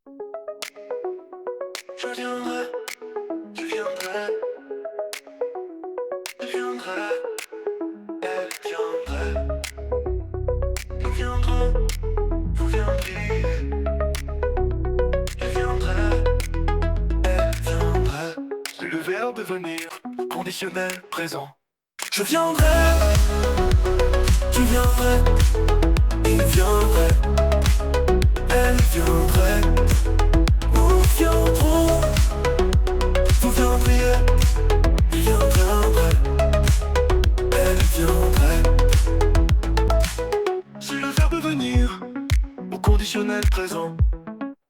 Je viendrai, je viendrai, je viendrai, elle viendrait. Nous viendrons, vous viendriez. Je viendrai, elle viendrait. C'est le verbe venir, conditionnel, présent. Je viendrai, tu viendrais, il viendrait, elle viendrait. Nous viendrons, vous viendriez, il viendrait, elle viendrait. C'est le verbe venir, au conditionnel présent.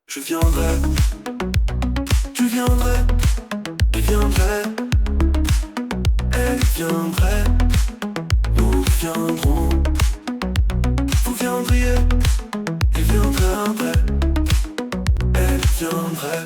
Je viendrai, tu viendrais, il viendrait, elle viendrait. Nous viendrons, vous viendriez, il viendrait, elle viendrait.